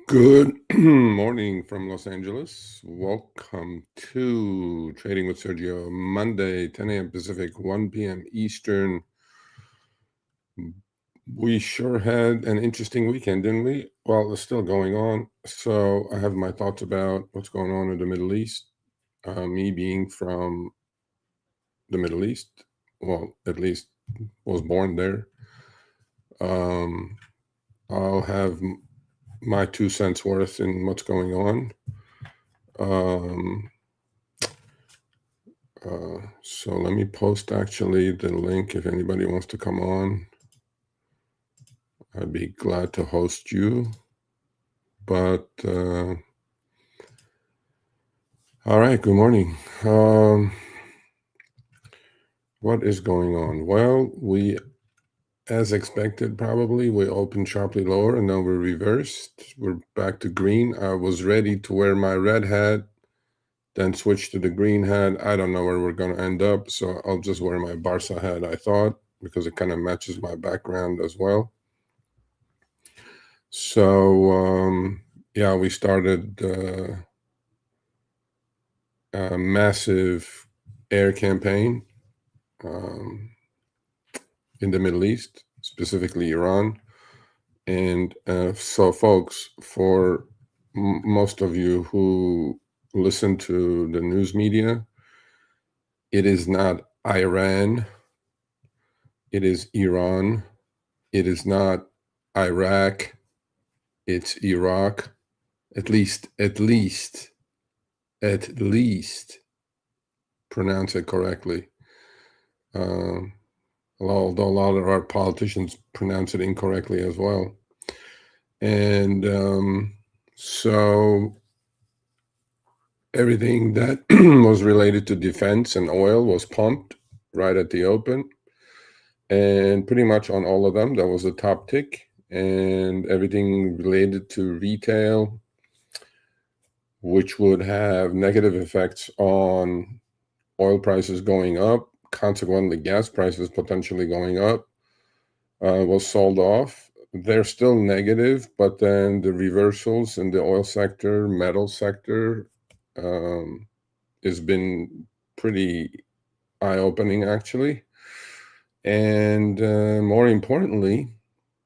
Good morning from Los Angeles. Welcome to Trading with Sergio, Monday, 10 a.m. Pacific, 1 p.m. Eastern. We sure had an interesting weekend, didn't we? Well, it's still going on. So I have my thoughts about what's going on in the Middle East. Me being from the Middle East, well, at least was born there. Um, I'll have my 2 cents worth in what's going on. Um, so let me post actually the link if anybody wants to come on. I'd be glad to host you. But all right, good morning. What is going on? Well, as expected, probably we opened sharply lower and then we reversed. We're back to green. I was ready to wear my red hat, then switch to the green hat. I don't know where we're going to end up, so I'll just wear my Barca hat, I thought, because it kind of matches my background as well. So, yeah, we started a massive air campaign in the Middle East, specifically Iran. And so, folks, for most of you who listen to the news media, it is not Iran, it is Iran. It is not Iraq, it's Iraq. At least pronounce it correctly. Although a lot of our politicians pronounce it incorrectly as well. And so everything that was related to defense and oil was pumped right at the open. And pretty much on all of them, that was the top tick. And everything related to retail, which would have negative effects on oil prices going up, consequently gas prices potentially going up, was sold off. They're still negative, but then the reversals in the oil sector, metal sector, has been pretty eye-opening actually. And more importantly,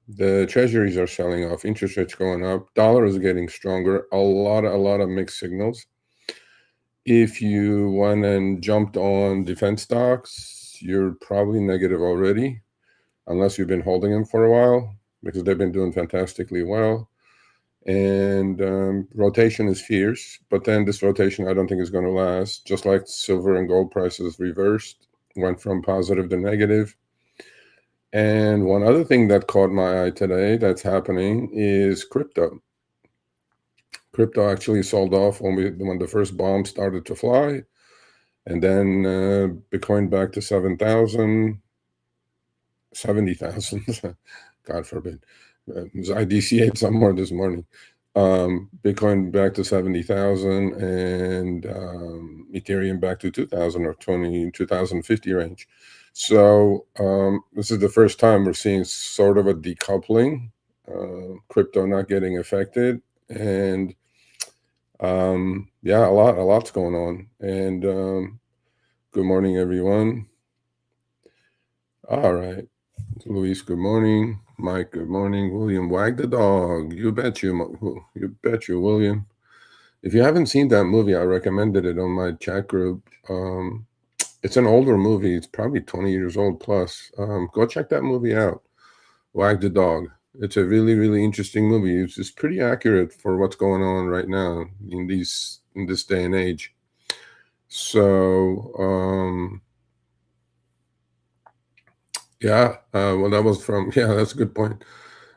the treasuries are selling off, interest rates going up, dollar is getting stronger, a lot of mixed signals. If you went and jumped on defense stocks, you're probably negative already, unless you've been holding them for a while, because they've been doing fantastically well. And rotation is fierce, but then this rotation I don't think is going to last. Just like silver and gold prices reversed, went from positive to negative. And one other thing that caught my eye today that's happening is crypto. Crypto actually sold off when the first bomb started to fly, and then Bitcoin back to 7,000, 70,000. God forbid. I DCA'd some more this morning. Bitcoin back to 70,000 and Ethereum back to 2,000 or 2050 range. So this is the first time we're seeing sort of a decoupling, crypto not getting affected, and yeah, a lot's going on. And good morning, everyone. All right, Luis, good morning. Mike, good morning. William, wag the dog. You bet you, William. If you haven't seen that movie, I recommended it on my chat group. It's an older movie. It's probably 20 years old plus. Go check that movie out. Wag the Dog. It's a really interesting movie. It's pretty accurate for what's going on right now in this day and age. So yeah, well, that was from That's a good point.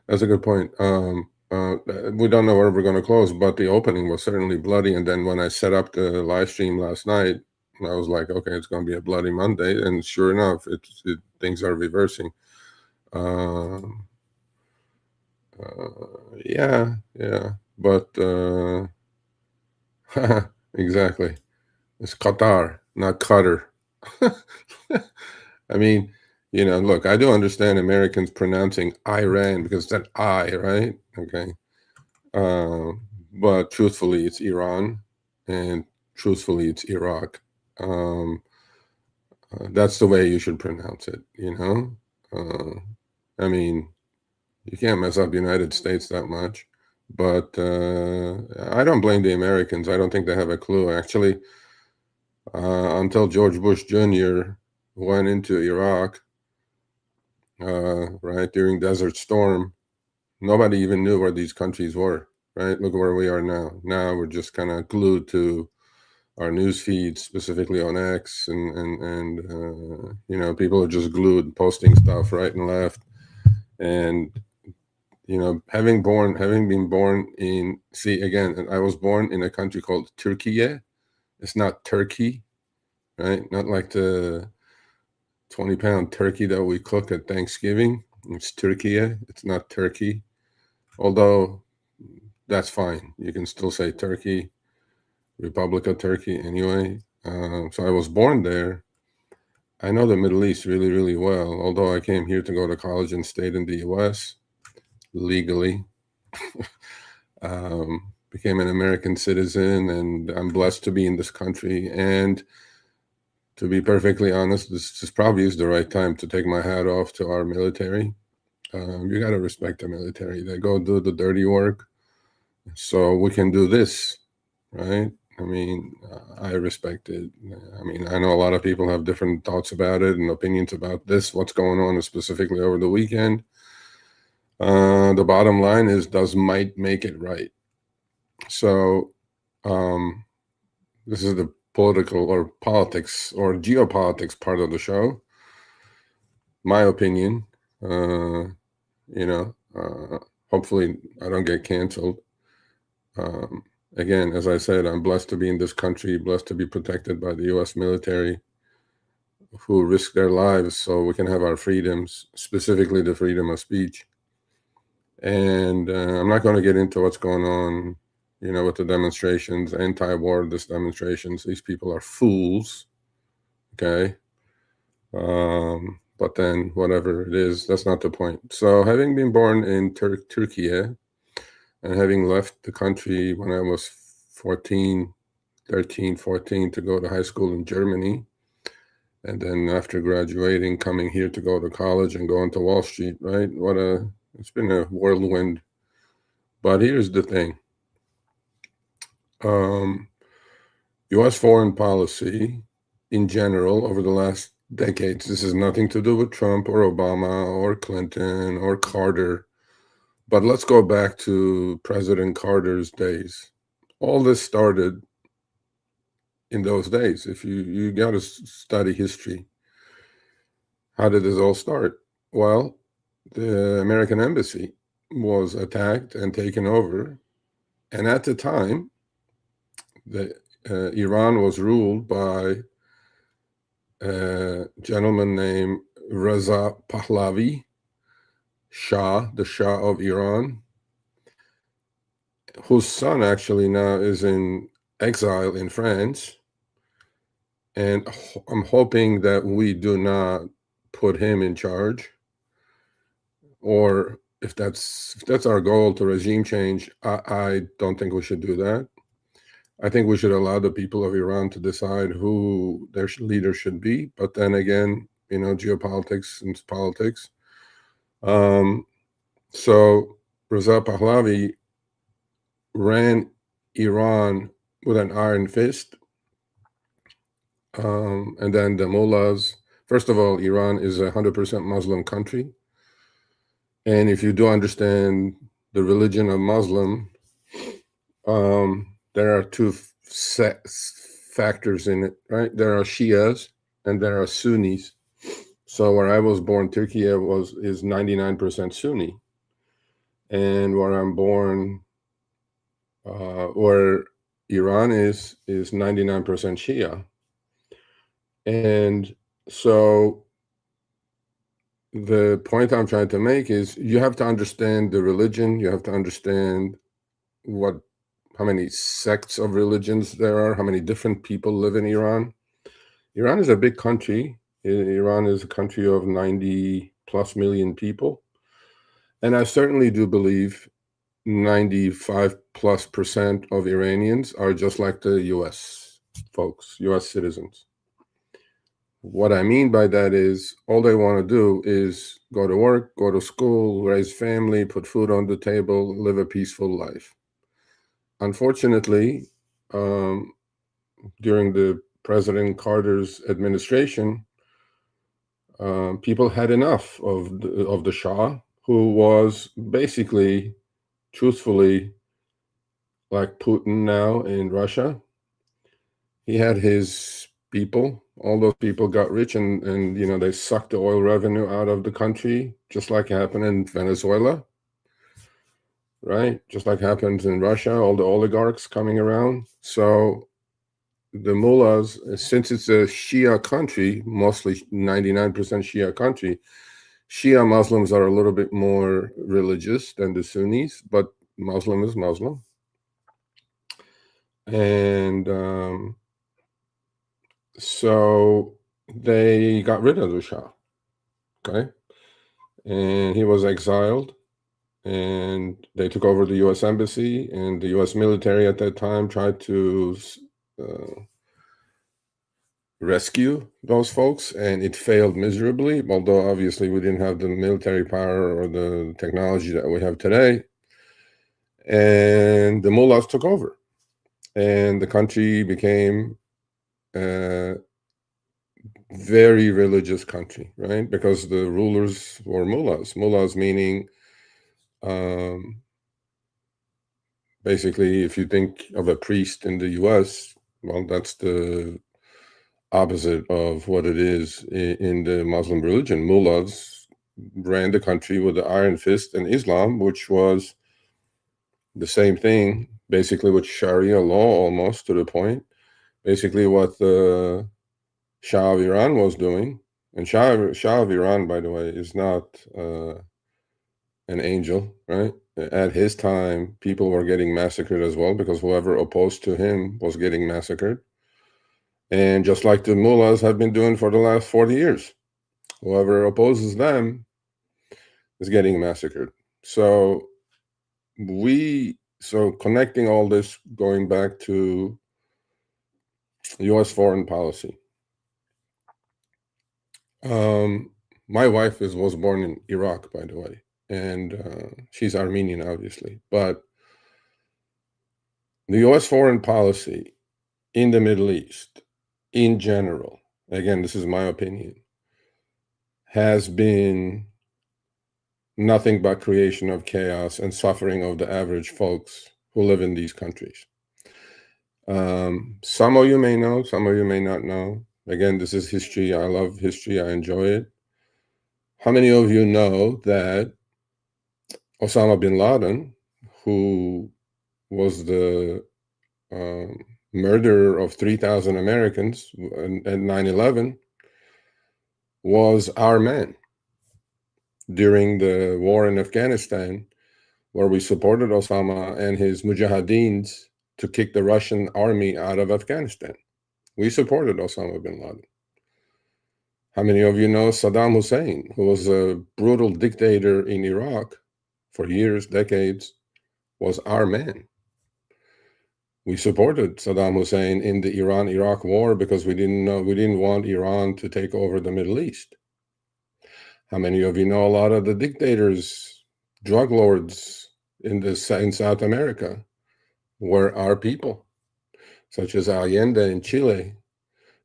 That's a good point. We don't know where we're going to close, but the opening was certainly bloody. And then when I set up the live stream last night, I was like, okay, it's going to be a bloody Monday, and sure enough, things are reversing. Yeah, but exactly. It's Qatar, not Qatar. I mean, look, I do understand Americans pronouncing Iran because that I, right? Okay. But truthfully, it's Iran, and truthfully, it's Iraq. That's the way you should pronounce it, you know? I mean, you can't mess up the United States that much. But I don't blame the Americans. I don't think they have a clue. Actually, until George Bush Jr. went into Iraq, right, during Desert Storm, nobody even knew where these countries were, right? Look where we are now. Now we're just kind of glued to our news feeds, specifically on X, and you know, people are just glued, posting stuff right and left. And you know, having been born in, see, again, I was born in a country called Turkey. It's not Turkey, right? Not like the 20-pound turkey that we cook at Thanksgiving. It's Turkey. It's not Turkey. Although that's fine. You can still say Turkey, Republic of Turkey anyway. So I was born there. I know the Middle East really, really well, although I came here to go to college and stayed in the US legally. Became an American citizen, and I'm blessed to be in this country. And to be perfectly honest, this probably is the right time to take my hat off to our military. You got to respect the military. They go do the dirty work so we can do this, right? I mean, I respect it. I mean, I know a lot of people have different thoughts about it and opinions about this, what's going on specifically over the weekend. The bottom line is, does might make it right? So this is the political or politics or geopolitics part of the show. My opinion, you know, hopefully I don't get canceled. Again, as I said, I'm blessed to be in this country, blessed to be protected by the U.S. military, who risk their lives so we can have our freedoms, specifically the freedom of speech. And I'm not going to get into what's going on, you know, with the demonstrations, anti-war demonstrations. These people are fools, okay? But then whatever it is, that's not the point. So having been born in Turkey and having left the country when I was 13, 14 to go to high school in Germany, and then after graduating, coming here to go to college and going to Wall Street, right? It's been a whirlwind. But here's the thing. U.S. foreign policy in general over the last decades, this has nothing to do with Trump or Obama or Clinton or Carter, but let's go back to President Carter's days. All this started in those days. If you got to study history. How did this all start? Well, the American embassy was attacked and taken over. And at the time, Iran was ruled by a gentleman named Reza Pahlavi, the Shah of Iran, whose son actually now is in exile in France. And I'm hoping that we do not put him in charge, or if that's our goal, to regime change, I don't think we should do that. I think we should allow the people of Iran to decide who their leader should be. But then again, you know, geopolitics and politics. So Reza Pahlavi ran Iran with an iron fist. And then the mullahs, first of all, Iran is a 100% Muslim country. And if you do understand the religion of Muslim, there are two factors in it, right? There are Shias and there are Sunnis. So where I was born, Turkey is 99% Sunni. And where I'm born, where Iran is 99% Shia. And so the point I'm trying to make is, you have to understand the religion. You have to understand how many sects of religions there are, how many different people live in Iran. Iran is a big country. Iran is a country of 90+ million people. And I certainly do believe 95+% of Iranians are just like the US folks, US citizens. What I mean by that is all they want to do is go to work, go to school, raise family, put food on the table, live a peaceful life. Unfortunately, during the President Carter's administration, people had enough of the Shah, who was basically, truthfully, like Putin now in Russia. He had his people. All those people got rich, and they sucked the oil revenue out of the country, just like happened in Venezuela, right? Just like happens in Russia, all the oligarchs coming around. So the mullahs, since it's a Shia country, mostly 99% Shia country, Shia Muslims are a little bit more religious than the Sunnis, but Muslim is Muslim. And so they got rid of the Shah, okay? And he was exiled, and they took over the U.S. Embassy, and the U.S. military at that time tried to rescue those folks, and it failed miserably, although obviously we didn't have the military power or the technology that we have today. And the mullahs took over, and the country became a very religious country, right? Because the rulers were mullahs. Mullahs meaning, basically, if you think of a priest in the U.S., well, that's the opposite of what it is in the Muslim religion. Mullahs ran the country with the iron fist, and Islam, which was the same thing, basically with Sharia law almost to the point, basically what the Shah of Iran was doing. And Shah of Iran, by the way, is not an angel, right? At his time, people were getting massacred as well, because whoever opposed to him was getting massacred. And just like the mullahs have been doing for the last 40 years, whoever opposes them is getting massacred. So connecting all this, going back to U.S. foreign policy. My wife was born in Iraq, by the way, and she's Armenian, obviously. But the U.S. foreign policy in the Middle East, in general, again, this is my opinion, has been nothing but creation of chaos and suffering of the average folks who live in these countries. Some of you may know, some of you may not know. Again, this is history. I love history. I enjoy it. How many of you know that Osama bin Laden, who was the murderer of 3,000 Americans at 9/11, was our man during the war in Afghanistan, where we supported Osama and his mujahideens to kick the Russian army out of Afghanistan? We supported Osama bin Laden. How many of you know Saddam Hussein, who was a brutal dictator in Iraq for years, decades, was our man? We supported Saddam Hussein in the Iran-Iraq war because we didn't want Iran to take over the Middle East. How many of you know a lot of the dictators, drug lords in South America were our people, such as Allende in Chile,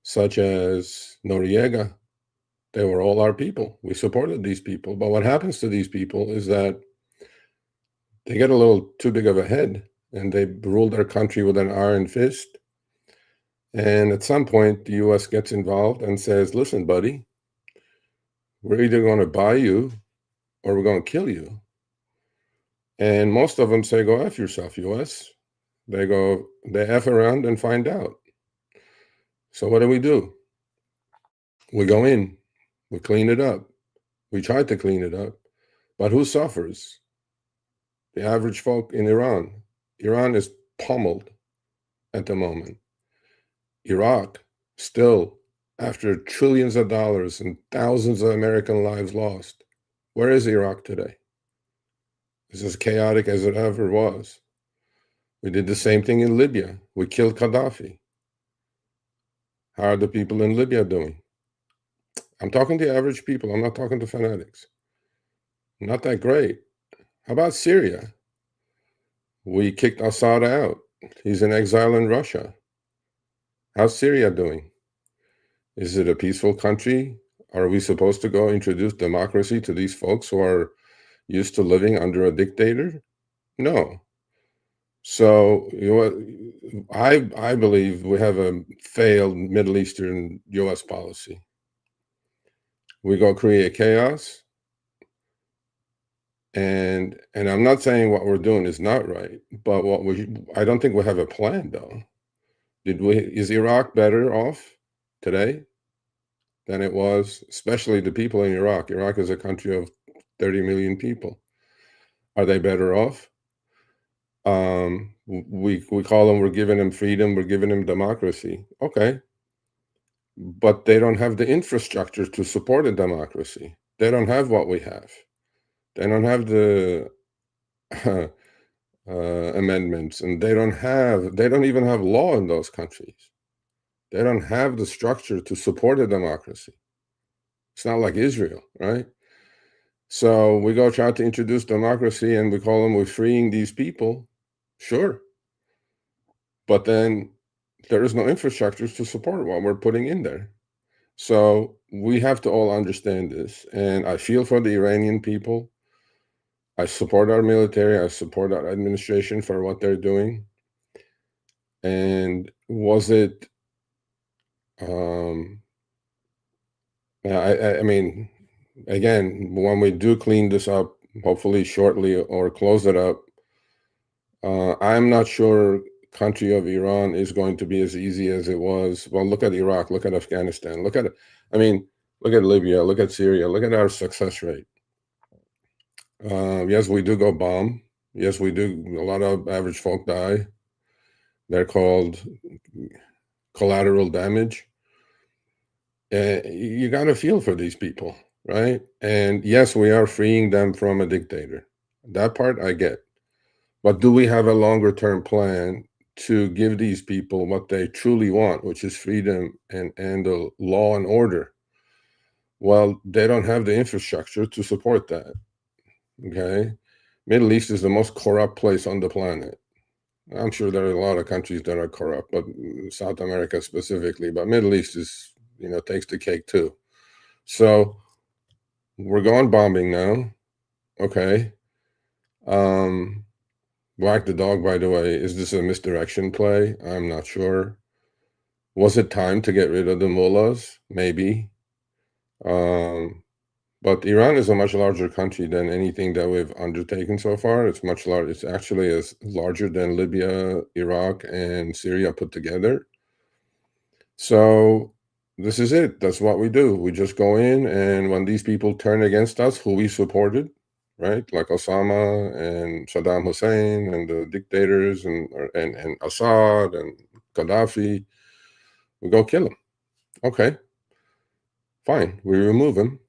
such as Noriega? They were all our people. We supported these people. But what happens to these people is that they get a little too big of a head, and they rule their country with an iron fist. And at some point, the U.S. gets involved and says, listen, buddy, we're either going to buy you or we're going to kill you. And most of them say, go F yourself, U.S. They F around and find out. So what do? We go in, we clean it up. We tried to clean it up. But who suffers? The average folk in Iran. Iran is pummeled at the moment. Iraq, still, after trillions of dollars and thousands of American lives lost, where is Iraq today? It's as chaotic as it ever was. We did the same thing in Libya. We killed Gaddafi. How are the people in Libya doing? I'm talking to average people. I'm not talking to fanatics. Not that great. How about Syria? We kicked Assad out. He's in exile in Russia. How's Syria doing? Is it a peaceful country? Are we supposed to go introduce democracy to these folks who are used to living under a dictator? No. So I believe we have a failed Middle Eastern U.S. policy. We go create chaos, and I'm not saying what we're doing is not right, but I don't think we have a plan though. Is Iraq better off today than it was, especially the people in Iraq? Iraq is a country of 30 million people. Are they better off? We call them, we're giving them freedom, we're giving them democracy. Okay. But they don't have the infrastructure to support a democracy. They don't have what we have. They don't have the amendments, and they don't even have law in those countries. They don't have the structure to support a democracy. It's not like Israel, right? So we go try to introduce democracy and we call them, we're freeing these people. Sure. But then there is no infrastructure to support what we're putting in there. So we have to all understand this. And I feel for the Iranian people. I support our military. I support our administration for what they're doing. And was it, I mean, again, when we do clean this up, hopefully shortly, or close it up, I'm not sure country of Iran is going to be as easy as it was. Well, look at Iraq, look at Afghanistan, look at Libya, look at Syria, look at our success rate. Yes, we do go bomb. Yes, we do. A lot of average folk die. They're called collateral damage. You got to feel for these people, right? And yes, we are freeing them from a dictator. That part I get. But do we have a longer term plan to give these people what they truly want, which is freedom and the law and order? Well, they don't have the infrastructure to support that. Okay. Middle East is the most corrupt place on the planet. I'm sure there are a lot of countries that are corrupt, but South America specifically, but Middle East is, takes the cake too. So we're going bombing now. Okay. Whack the dog, by the way, is this a misdirection play? I'm not sure. Was it time to get rid of the mullahs? Maybe. But Iran is a much larger country than anything that we've undertaken so far. It's much larger. It's actually as larger than Libya, Iraq, and Syria put together. So this is it. That's what we do. We just go in, and when these people turn against us, who we supported, right? Like Osama and Saddam Hussein and the dictators and Assad and Gaddafi, we go kill them. Okay, fine. We remove them,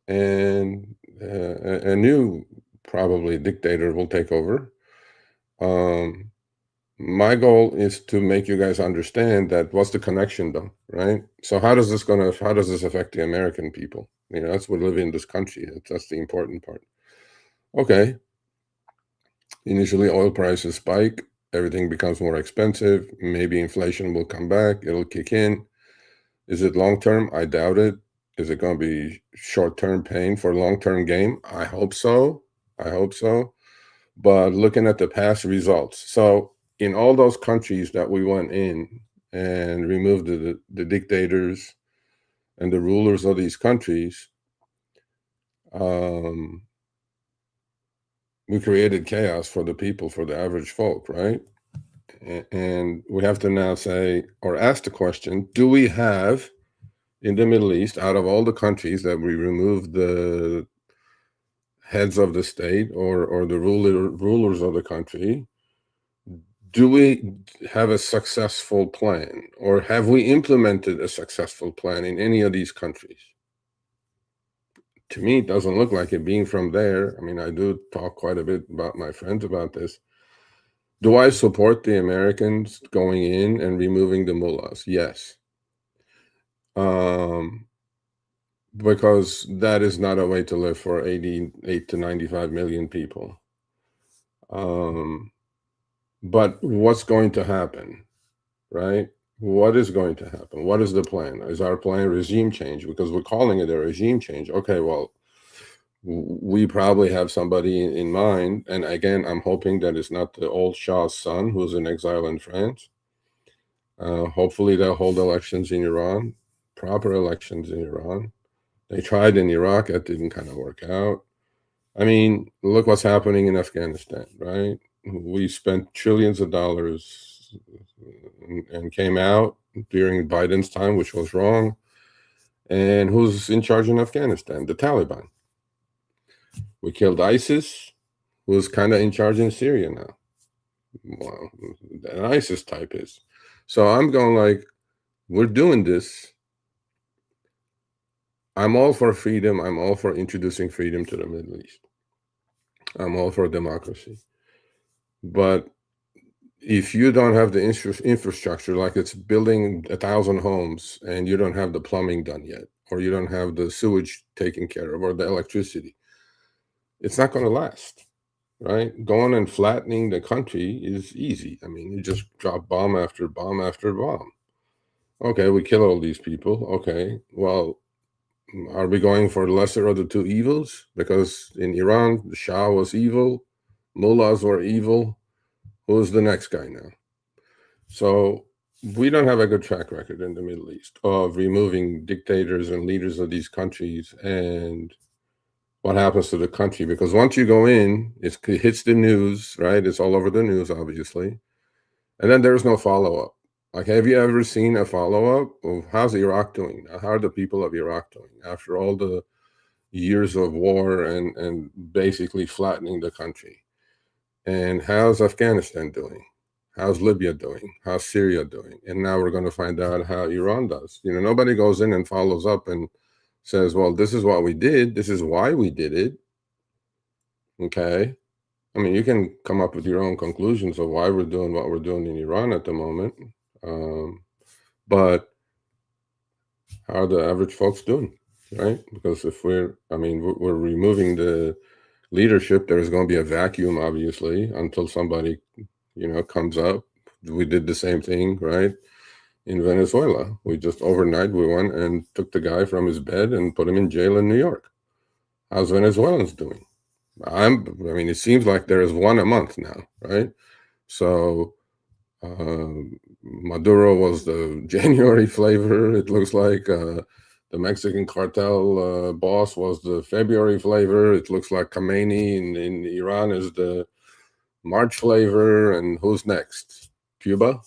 and a new probably dictator will take over. My goal is to make you guys understand that what's the connection though, right? So how does this affect the American people? That's what live in this country. That's the important part. Okay. Initially, oil prices spike. Everything becomes more expensive. Maybe inflation will come back. It'll kick in. Is it long-term? I doubt it. Is it going to be short-term pain for long-term gain? I hope so. I hope so. But looking at the past results. So in all those countries that we went in and removed the dictators and the rulers of these countries, we created chaos for the people, for the average folk, right? And we have to now say, or ask the question, do we have in the Middle East, out of all the countries that we removed the heads of the state or the rulers of the country, do we have a successful plan, or have we implemented a successful plan in any of these countries? to me, it doesn't look like it being from there. I mean, I do talk quite a bit about my friends about this. Do I support the Americans going in and removing the mullahs? Yes. Because that is not a way to live for 88 to 95 million people. But what's going to happen, right? What is going to happen? What is the plan? Is our plan regime change? Because we're calling it a regime change. Okay, well, we probably have somebody in mind. And again, I'm hoping that it's not the old Shah's son who's in exile in France. Hopefully they'll hold elections in Iran, proper elections in Iran. They tried in Iraq, it didn't kind of work out. I mean, look what's happening in Afghanistan, right? We spent trillions of dollars and came out during Biden's time, which was wrong. And who's in charge in Afghanistan? The Taliban. We killed ISIS, who's kind of in charge in Syria now. Well, an ISIS type is. So I'm going like, we're doing this. I'm all for freedom. I'm all for introducing freedom to the Middle East. I'm all for democracy. But if you don't have the infrastructure, like it's building 1,000 homes and you don't have the plumbing done yet, or you don't have the sewage taken care of, or the electricity, it's not going to last, right? Going and flattening the country is easy. I mean, you just drop bomb after bomb after bomb. Okay, we kill all these people. Okay, well, are we going for the lesser of the two evils? Because in Iran, the Shah was evil, mullahs were evil. Who's the next guy now? So we don't have a good track record in the Middle East of removing dictators and leaders of these countries and what happens to the country. Because once you go in, it hits the news, right? It's all over the news, obviously. And then there's no follow-up. Like, have you ever seen a follow-up of how's Iraq doing? How are the people of Iraq doing after all the years of war and basically flattening the country? And how's Afghanistan doing? How's Libya doing? How's Syria doing? And now we're going to find out how Iran does. You know, nobody goes in and follows up and says, well, this is what we did. This is why we did it. Okay. I mean, you can come up with your own conclusions of why we're doing what we're doing in Iran at the moment. But how are the average folks doing, right? Because if we're removing the leadership, there's going to be a vacuum, obviously, until somebody, comes up. We did the same thing, right? In Venezuela, we just overnight, we went and took the guy from his bed and put him in jail in New York. How's Venezuelans doing? It seems like there is one a month now, right? So Maduro was the January flavor. It looks like the Mexican cartel boss was the February flavor. It looks like Khamenei in Iran is the March flavor. And who's next? Cuba?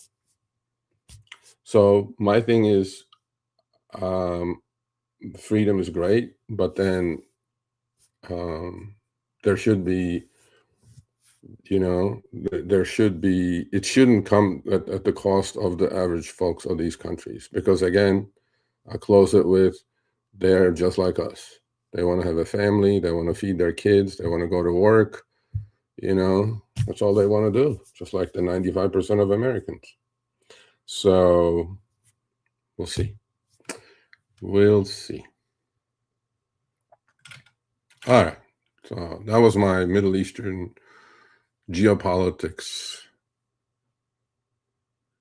So my thing is, freedom is great, but then there should be, it shouldn't come at the cost of the average folks of these countries. Because again, I close it with, they're just like us. They want to have a family. They want to feed their kids. They want to go to work. That's all they want to do, just like the 95% of Americans. So we'll see. We'll see. All right. So that was my Middle Eastern geopolitics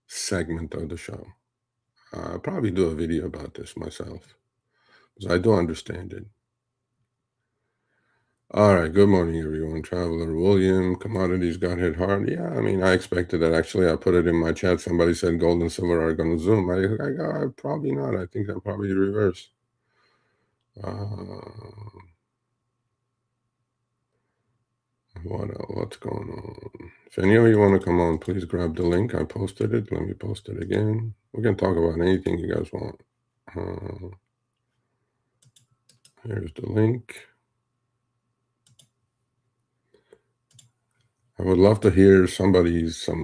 segment of the show. I'll probably do a video about this myself, because I do understand it. All right. Good morning, everyone. Traveler William, commodities got hit hard. Yeah, I expected that. Actually, I put it in my chat. Somebody said gold and silver are going to zoom. I probably not. I think they'll probably reverse. What's going on? If any of you want to come on, please grab the link. I posted it. Let me post it again. We can talk about anything you guys want. Here's the link. I would love to hear some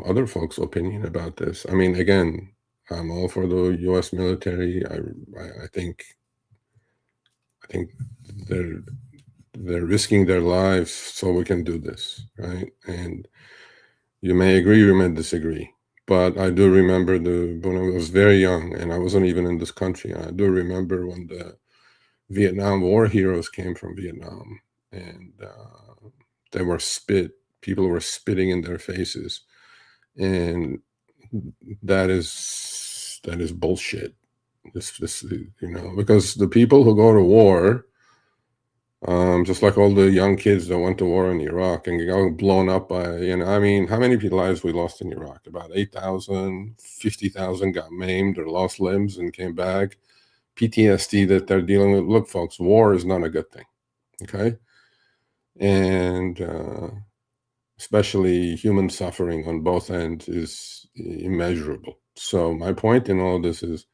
other folks' opinion about this. Again, I'm all for the U.S. military. I think I think they're risking their lives so we can do this, right? And you may agree, you may disagree, but I do remember when I was very young, and I wasn't even in this country. I do remember when the Vietnam War heroes came from Vietnam, and they were people were spitting in their faces, and that is bullshit. This because the people who go to war, just like all the young kids that went to war in Iraq and got blown up by, I mean, how many lives we lost in Iraq? About 8,000, 50,000 got maimed or lost limbs and came back. PTSD that they're dealing with. Look, folks, war is not a good thing, okay? And especially human suffering on both ends is immeasurable. So my point in all this is,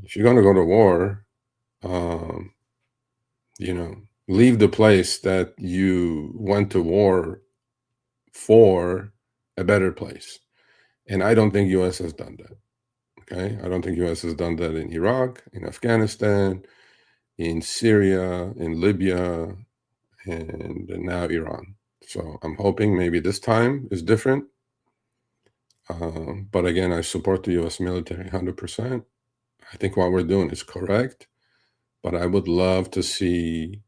if you're going to go to war, leave the place that you went to war for a better place. And I don't think U.S. has done that. Okay, I don't think U.S. has done that in Iraq, in Afghanistan, in Syria, in Libya, and now Iran. So I'm hoping maybe this time is different. But again, I support the U.S. military 100%. I think what we're doing is correct, but I would love to see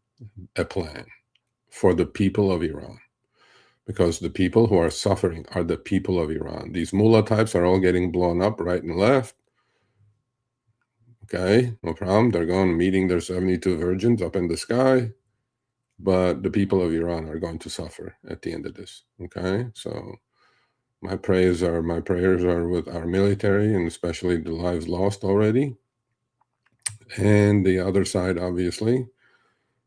a plan for the people of Iran, because the people who are suffering are the people of Iran. These mullah types are all getting blown up right and left. Okay, no problem. They're going meeting their 72 virgins up in the sky, but the people of Iran are going to suffer at the end of this. Okay, so my prayers are with our military, and especially the lives lost already, and the other side, obviously,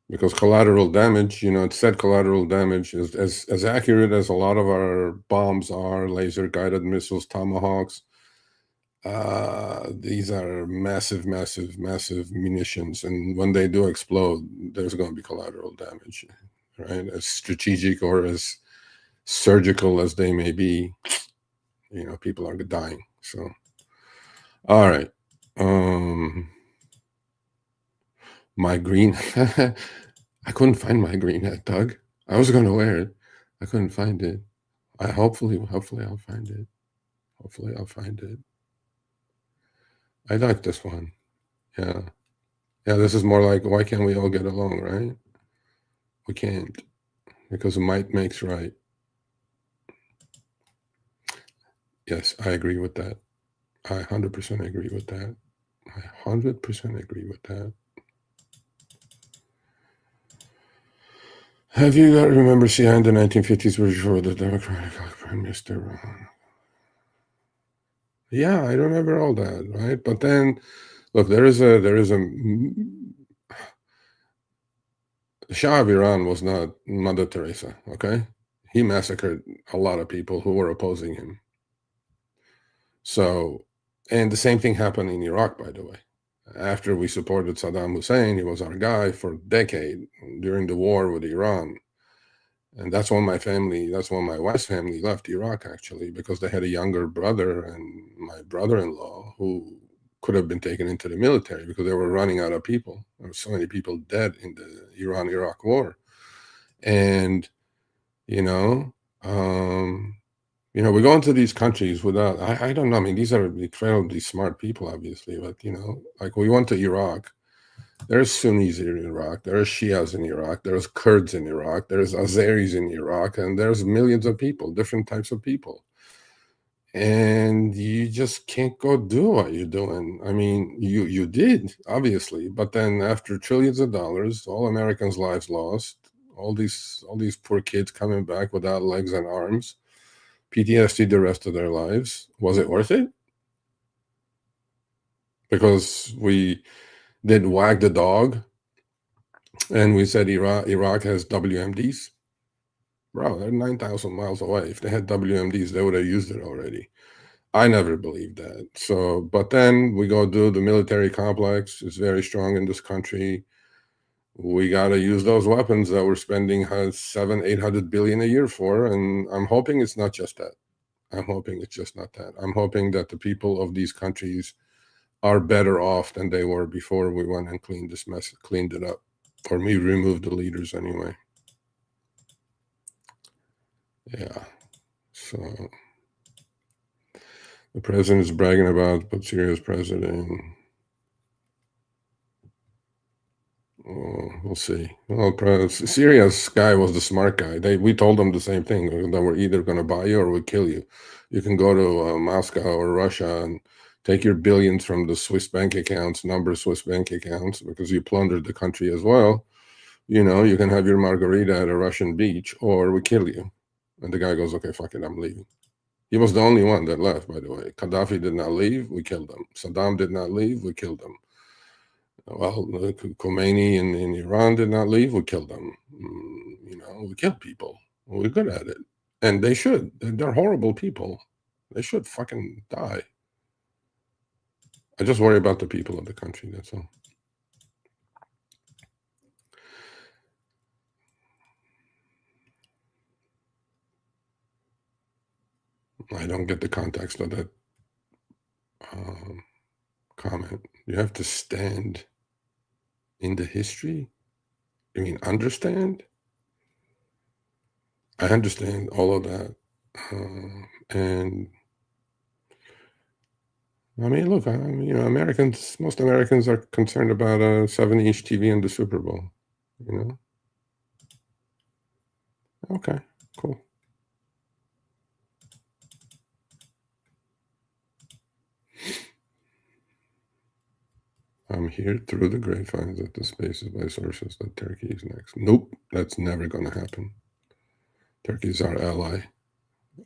because collateral damage, it said collateral damage is as accurate as a lot of our bombs are, laser guided missiles, Tomahawks. These are massive munitions, and when they do explode, there's going to be collateral damage, right? As strategic or as surgical as they may be, people are dying. So, all right. My green, I couldn't find my green hat, Doug. I was going to wear it. I couldn't find it. Hopefully I'll find it. Hopefully I'll find it. I like this one. Yeah. Yeah, this is more like, why can't we all get along, right? We can't, because might makes right. Yes, I agree with that. I 100% agree with that. I 100% agree with that. Have you got to remember CIA in the 1950s before the Democratic Prime Minister? Yeah, I remember all that, right? But then, look, there is a the Shah of Iran was not Mother Teresa, okay? He massacred a lot of people who were opposing him. So, and the same thing happened in Iraq, by the way. After we supported Saddam Hussein, he was our guy for a decade during the war with Iran. And that's when my wife's family left Iraq, actually, because they had a younger brother and my brother-in-law who could have been taken into the military because they were running out of people. There were so many people dead in the Iran-Iraq war. And, we go into these countries without, I don't know, I mean, these are incredibly smart people, obviously, but, like we went to Iraq. There's Sunnis in Iraq, there's Shias in Iraq, there's Kurds in Iraq, there's Azeris in Iraq, and there's millions of people, different types of people. And you just can't go do what you're doing. I mean, you did, obviously, but then after trillions of dollars, all Americans' lives lost, all these poor kids coming back without legs and arms, PTSD the rest of their lives. Was it worth it? Because we did wag the dog and we said Iraq has WMDs. Bro, they're 9,000 miles away. If they had WMDs, they would have used it already. I never believed that. So, but then we go do the military complex. It's very strong in this country. We got to use those weapons that we're spending 700-800 billion a year for. And I'm hoping it's not just that. I'm hoping it's just not that. I'm hoping that the people of these countries are better off than they were before we went and cleaned this mess, cleaned it up, or me removed the leaders anyway. Yeah. So the president is bragging about, but Syria's president. We'll see. Well, Syria's guy was the smart guy. We told them the same thing, that we're either going to buy you or we kill you. You can go to Moscow or Russia and take your billions from the Swiss bank accounts, number of Swiss bank accounts, because you plundered the country as well. You know, you can have your margarita at a Russian beach, or we kill you. And the guy goes, okay, fuck it, I'm leaving. He was the only one that left, by the way. Gaddafi did not leave, we killed him. Saddam did not leave, we killed him. Well, Khomeini in Iran did not leave, we killed them. You know, we kill people. We're good at it. And they should. They're horrible people. They should fucking die. I just worry about the people of the country, that's all. I don't get the context of that comment. You have to stand in the history? You mean understand? I understand all of that. And I mean, look, you know, most Americans are concerned about a 7-inch TV and the Super Bowl, you know? Okay, cool. I'm here through the grapevines that the spaces by sources that Turkey is next. Nope, that's never going to happen. Turkey's our ally.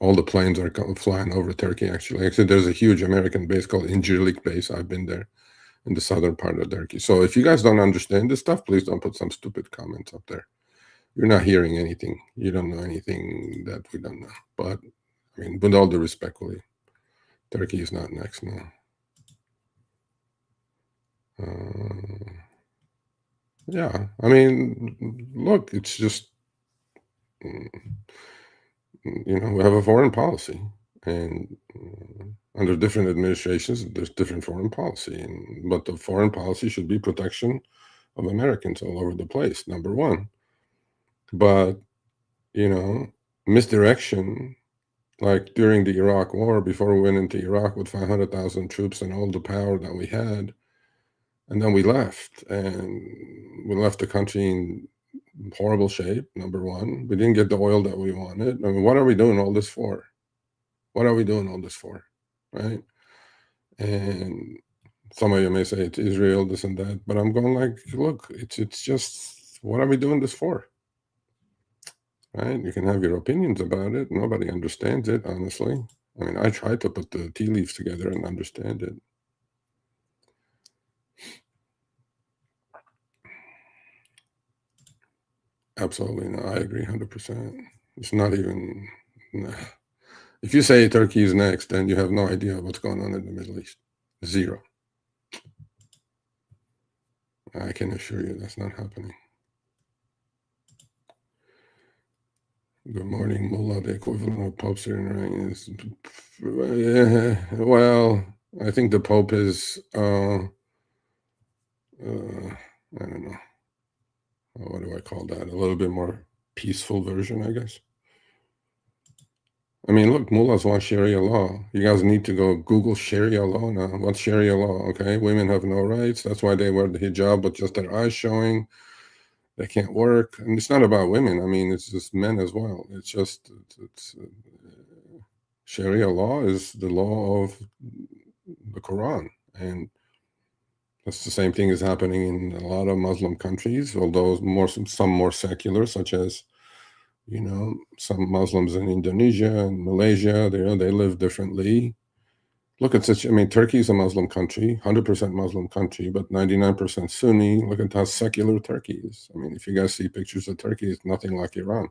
All the planes are flying over Turkey, actually. Actually, there's a huge American base called Incirlik base. I've been there in the southern part of Turkey. So if you guys don't understand this stuff, please don't put some stupid comments up there. You're not hearing anything. You don't know anything that we don't know. But, I mean, with all due respect, Turkey is not next now. Yeah, I mean, look, it's just, you know, we have a foreign policy, and under different administrations, there's different foreign policy, but the foreign policy should be protection of Americans all over the place, number one. But, you know, misdirection, like during the Iraq War, before we went into Iraq with 500,000 troops and all the power that we had, and then we left, and we left the country in horrible shape, number one. We didn't get the oil that we wanted. I mean, what are we doing all this for? What are we doing all this for, right? And some of you may say it's Israel, this and that, but I'm going like, look, it's just, what are we doing this for? Right? You can have your opinions about it. Nobody understands it, honestly. I mean, I try to put the tea leaves together and understand it. Absolutely, no, I agree 100%. It's not even, nah. If you say Turkey is next, then you have no idea what's going on in the Middle East. Zero. I can assure you that's not happening. Good morning, Mullah. The equivalent of Pope Syrian is, well, I think the Pope is, I don't know. What do I call that? A little bit more peaceful version, I guess. I mean, look, mullahs want Sharia law. You guys need to go Google Sharia law now. What's Sharia law? Okay, women have no rights. That's why they wear the hijab, but just their eyes showing. They can't work. And it's not about women. I mean, it's just men as well. It's just, Sharia law is the law of the Quran. And that's the same thing is happening in a lot of Muslim countries, although some more secular, such as, you know, some Muslims in Indonesia and Malaysia, they live differently. Look at I mean, Turkey is a Muslim country, 100% Muslim country, but 99% Sunni. Look at how secular Turkey is. I mean, if you guys see pictures of Turkey, it's nothing like Iran.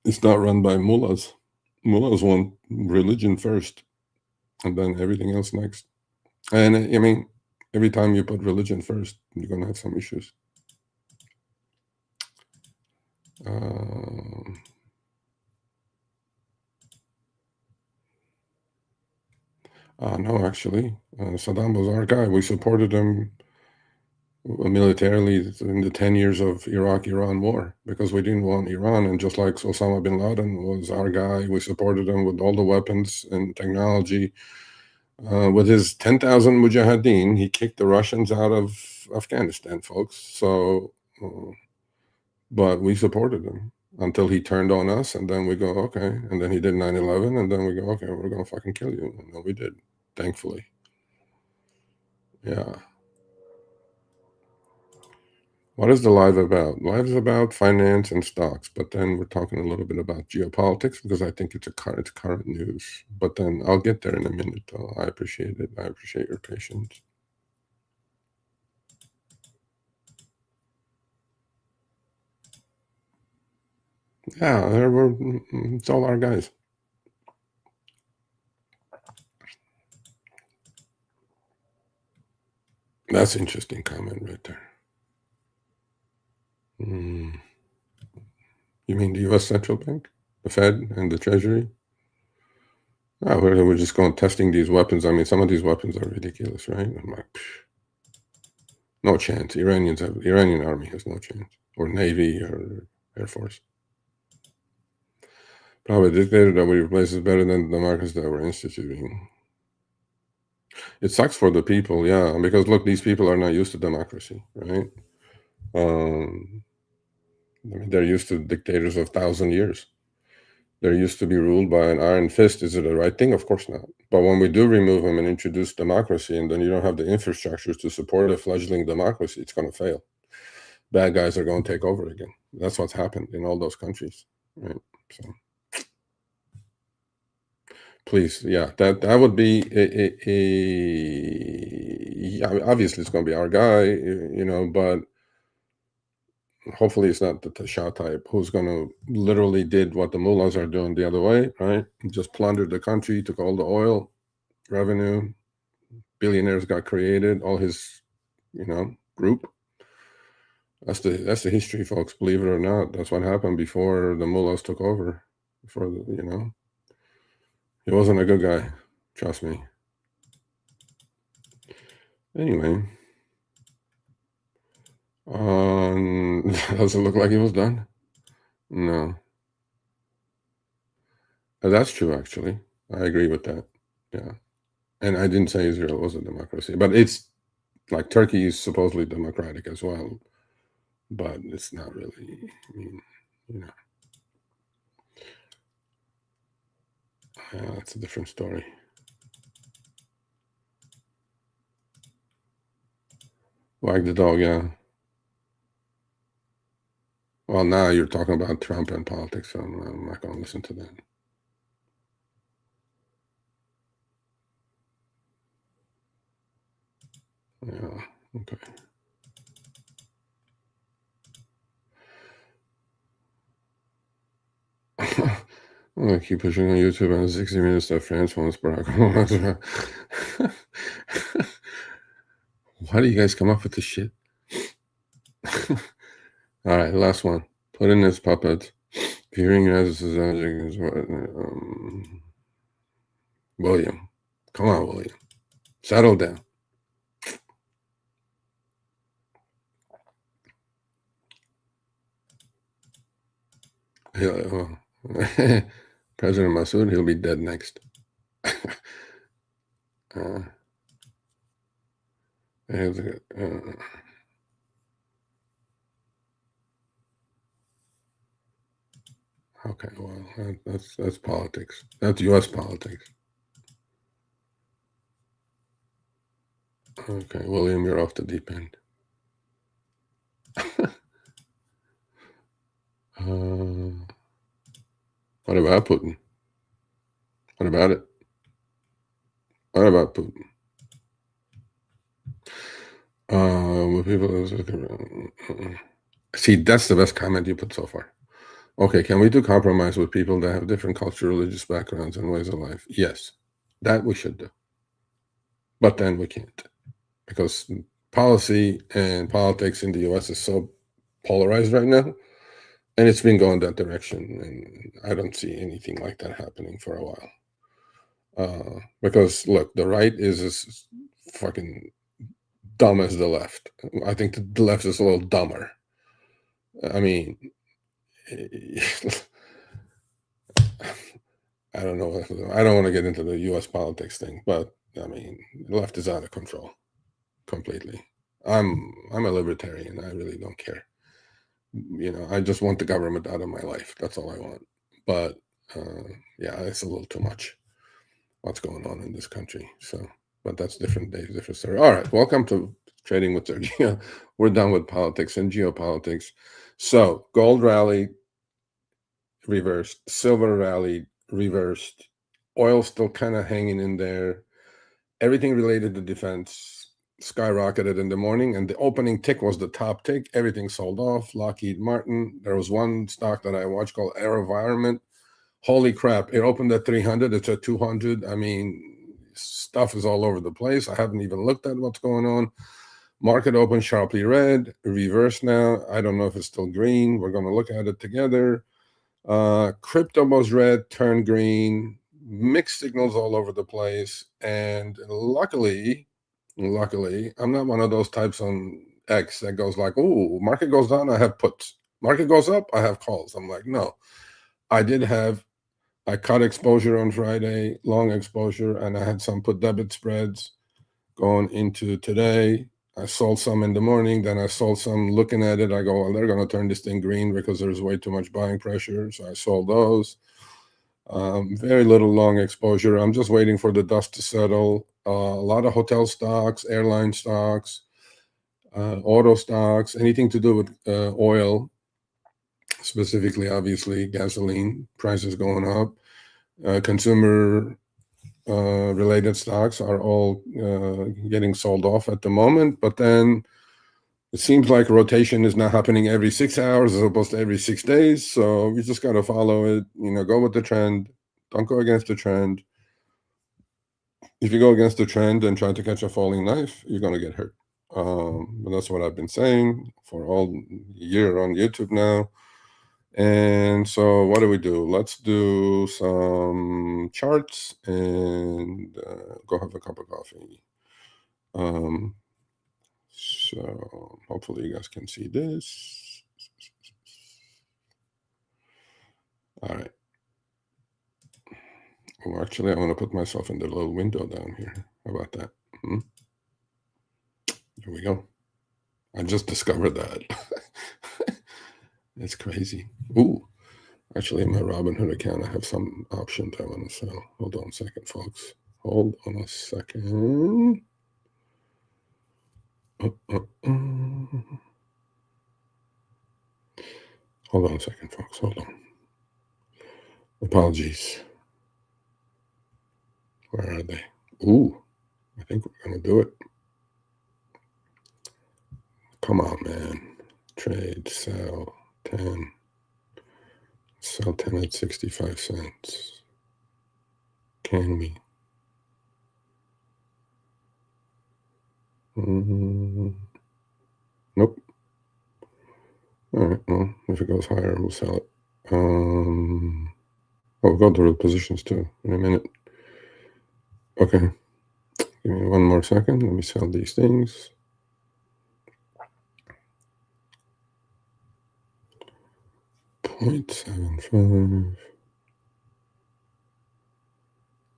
It's not run by mullahs. Mullahs want religion first, and then everything else next. And I mean, every time you put religion first, you're going to have some issues. No, actually, Saddam was our guy. We supported him militarily in the 10 years of Iraq-Iran war because we didn't want Iran. And just like Osama bin Laden was our guy, we supported him with all the weapons and technology. With his 10,000 mujahideen, he kicked the Russians out of Afghanistan, folks. So, but we supported him until he turned on us, and then we go, okay. And then he did 9/11, and then we go, okay, we're going to fucking kill you. And then we did, thankfully. Yeah. What is the live about? Live is about finance and stocks, but then we're talking a little bit about geopolitics because I think it's current news. But then I'll get there in a minute, though. I appreciate it. I appreciate your patience. Yeah, it's all our guys. That's an interesting comment right there. You mean the U.S. Central Bank, the Fed, and the Treasury? Oh, we're just going testing these weapons. I mean, some of these weapons are ridiculous, right? I'm like, no chance. Iranian army has no chance, or Navy, or Air Force. Probably a dictator that we replace is better than the democracy that we're instituting. It sucks for the people, yeah, because look, these people are not used to democracy, right? I mean, they're used to dictators of 1,000 years. They're used to be ruled by an iron fist. Is it the right thing? Of course not. But when we do remove them and introduce democracy, and then you don't have the infrastructures to support a fledgling democracy, it's going to fail. Bad guys are going to take over again. That's what's happened in all those countries, right? So, please, yeah, that would be yeah, obviously it's going to be our guy, you know, but hopefully it's not the Shah type who's going to literally did what the mullahs are doing the other way, right? Just plundered the country, took all the oil revenue, billionaires got created, all his, you know, group. That's the history, folks. Believe it or not, that's what happened before the mullahs took over. Before the, you know, he wasn't a good guy, trust me. Anyway, does it look like he was done? No. That's true, actually. I agree with that. Yeah. And I didn't say Israel was a democracy, but it's like Turkey is supposedly democratic as well, but it's not really. I mean, you know, that's a different story. Wag the dog, yeah. Well, now you're talking about Trump and politics, so I'm not going to listen to that. Yeah, okay. I'm going to keep pushing on YouTube on 60 Minutes that France wants Barack Obama. Why do you guys come up with this shit? All right, last one. Put in this puppet. Hearing as William. Come on, William. Settle down. President Massoud, he'll be dead next. Okay, well, that's politics. That's U.S. politics. Okay, William, you're off the deep end. What about Putin? What about it? What about Putin? People see, that's the best comment you put so far. Okay, can we do compromise with people that have different cultural, religious backgrounds and ways of life? Yes, that we should do. But then we can't, because policy and politics in the U.S. is so polarized right now, and it's been going that direction, and I don't see anything like that happening for a while. Because look, the right is as fucking dumb as the left. I think the left is a little dumber. I mean, I don't know. I don't want to get into the U.S. politics thing, but I mean, the left is out of control completely. I'm a libertarian. I really don't care. You know, I just want the government out of my life. That's all I want. But yeah, it's a little too much. What's going on in this country? So, but that's different days, different story. All right, welcome to Trading with Sergio. We're done with politics and geopolitics. So, gold rally reversed, silver rally reversed, oil still kind of hanging in there. Everything related to defense skyrocketed in the morning, and the opening tick was the top tick. Everything sold off. Lockheed Martin. There was one stock that I watched called AeroVironment. Holy crap! It opened at 300. It's at 200. I mean, stuff is all over the place. I haven't even looked at what's going on. Market opened sharply red, reverse now. I don't know if it's still green. We're going to look at it together. Crypto was red, turned green, mixed signals all over the place. And luckily, I'm not one of those types on X that goes like, oh, market goes down, I have puts. Market goes up, I have calls. I'm like, no. I cut exposure on Friday, long exposure, and I had some put debit spreads going into today. I sold some in the morning, then I sold some looking at it. I go, well, they're going to turn this thing green because there's way too much buying pressure. So I sold those. Very little long exposure. I'm just waiting for the dust to settle. A lot of hotel stocks, airline stocks, auto stocks, anything to do with oil, specifically, obviously, gasoline prices going up. Consumer related stocks are all getting sold off at the moment, but then it seems like rotation is now happening every 6 hours as opposed to every 6 days. So we just got to follow it, go with the trend. Don't go against the trend. If you go against the trend and try to catch a falling knife, you're going to get hurt. But that's what I've been saying for all year on YouTube now. And so what do? Let's do some charts and go have a cup of coffee. So hopefully you guys can see this. All right. Well, actually, I want to put myself in the little window down here. How about that? Here we go. I just discovered that. It's crazy. Ooh. Actually, in my Robinhood account, I have some options I want to sell. Hold on a second, folks. Hold on a second. Hold on a second, folks. Hold on. Apologies. Where are they? Ooh, I think we're going to do it. Come on, man. Trade, sell, 10. Sell 10 at 65 cents. Can we? Nope. All right, well, if it goes higher, we'll sell it. We'll go through the positions too in a minute. Okay. Give me one more second. Let me sell these things. .75.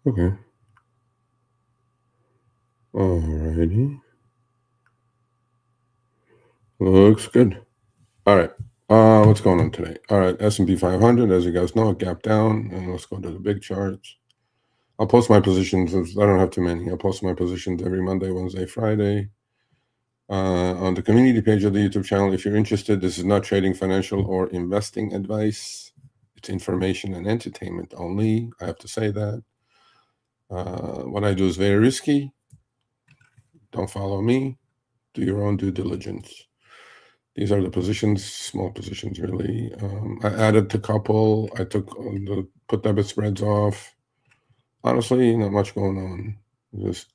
Okay. Alrighty. Looks good. All right. What's going on today? All right. S&P 500, as you guys know, gap down. And let's go to the big charts. I'll post my positions. I don't have too many. I'll post my positions every Monday, Wednesday, Friday. On the community page of the YouTube channel. If you're interested, this is not trading, financial, or investing advice. It's information and entertainment only. I have to say that. What I do is very risky. Don't follow me. Do your own due diligence. These are the positions, small positions, really. I added a couple. I took the put debit spreads off. Honestly, not much going on. Just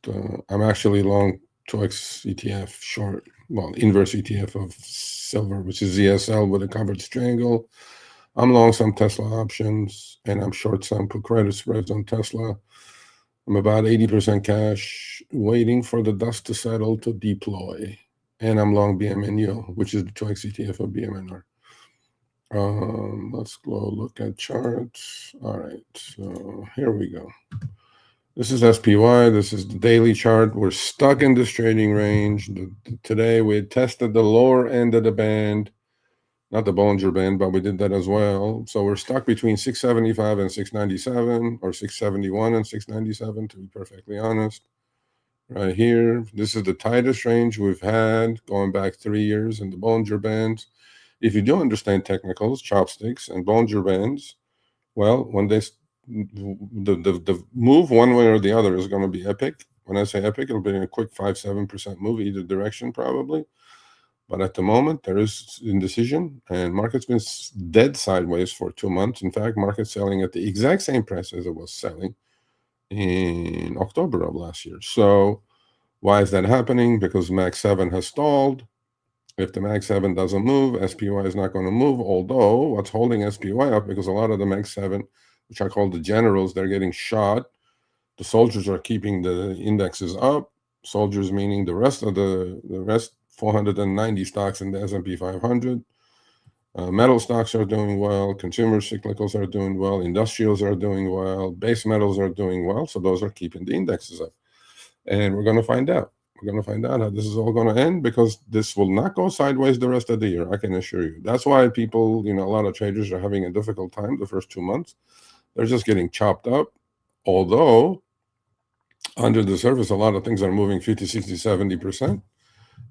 I'm actually long 2x ETF, short, well, inverse ETF of silver, which is ZSL with a covered strangle. I'm long some Tesla options, and I'm short some put credit spreads on Tesla. I'm about 80% cash, waiting for the dust to settle to deploy. And I'm long BMNU, which is the choice ETF of BMNR. Let's go look at charts. All right, so here we go. This is SPY. This is the daily chart. We're stuck in this trading range. Today we tested the lower end of the band, not the Bollinger Band, but we did that as well. So we're stuck between 675 and 697, or 671 and 697, to be perfectly honest. Right here, this is the tightest range we've had going back 3 years in the Bollinger Bands. If you do understand technicals, chopsticks, and Bollinger Bands, well, when they the move one way or the other is going to be epic. When I say epic, it'll be a quick 5-7% move either direction probably. But at the moment, there is indecision, and market's been dead sideways for 2 months. In fact, market's selling at the exact same price as it was selling in October of last year. So why is that happening? Because MAX 7 has stalled. If the MAX 7 doesn't move, SPY is not going to move, although what's holding SPY up, because a lot of the MAX 7, which I call the generals, they're getting shot. The soldiers are keeping the indexes up. Soldiers meaning the rest 490 stocks in the S&P 500. Metal stocks are doing well. Consumer cyclicals are doing well. Industrials are doing well. Base metals are doing well. So those are keeping the indexes up. And we're going to find out. We're going to find out how this is all going to end, because this will not go sideways the rest of the year, I can assure you. That's why people, a lot of traders are having a difficult time the first 2 months. They're just getting chopped up. Although, under the surface, a lot of things are moving 50, 60, 70%.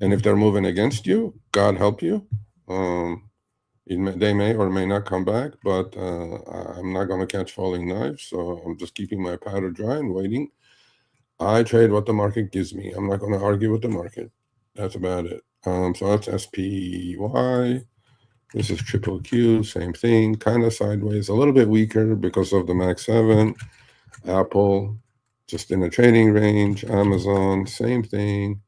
And if they're moving against you, God help you. They may or may not come back, but I'm not going to catch falling knives. So I'm just keeping my powder dry and waiting. I trade what the market gives me. I'm not going to argue with the market. That's about it. So that's SPY. This is triple Q, same thing, kind of sideways, a little bit weaker because of the MAX 7. Apple, just in a trading range. Amazon, same thing.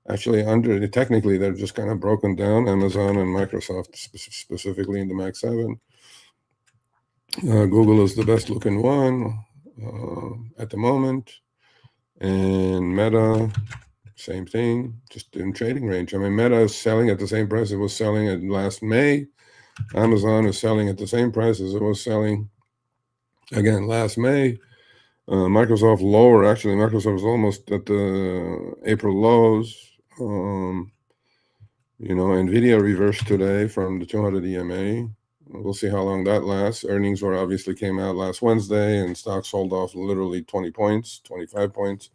Actually, technically, they're just kind of broken down. Amazon and Microsoft, specifically in the MAX 7. Google is the best looking one at the moment. And Meta, same thing, just in trading range. I mean, Meta is selling at the same price it was selling at last May. Amazon is selling at the same price as it was selling, again, last May. Microsoft lower. Actually, Microsoft is almost at the April lows. NVIDIA reversed today from the 200 EMA. We'll see how long that lasts. Earnings obviously came out last Wednesday, and stocks sold off literally 20 points, 25 points.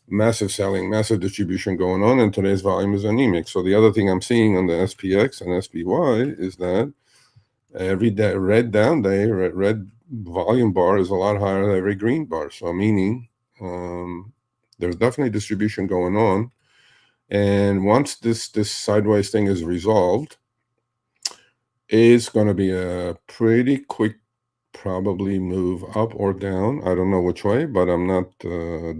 Massive selling, massive distribution going on, and today's volume is anemic. So the other thing I'm seeing on the SPX and SPY is that every day, red volume bar is a lot higher than every green bar. So meaning there's definitely distribution going on. And once this sideways thing is resolved, it's going to be a pretty quick, probably move up or down. I don't know which way, but I'm not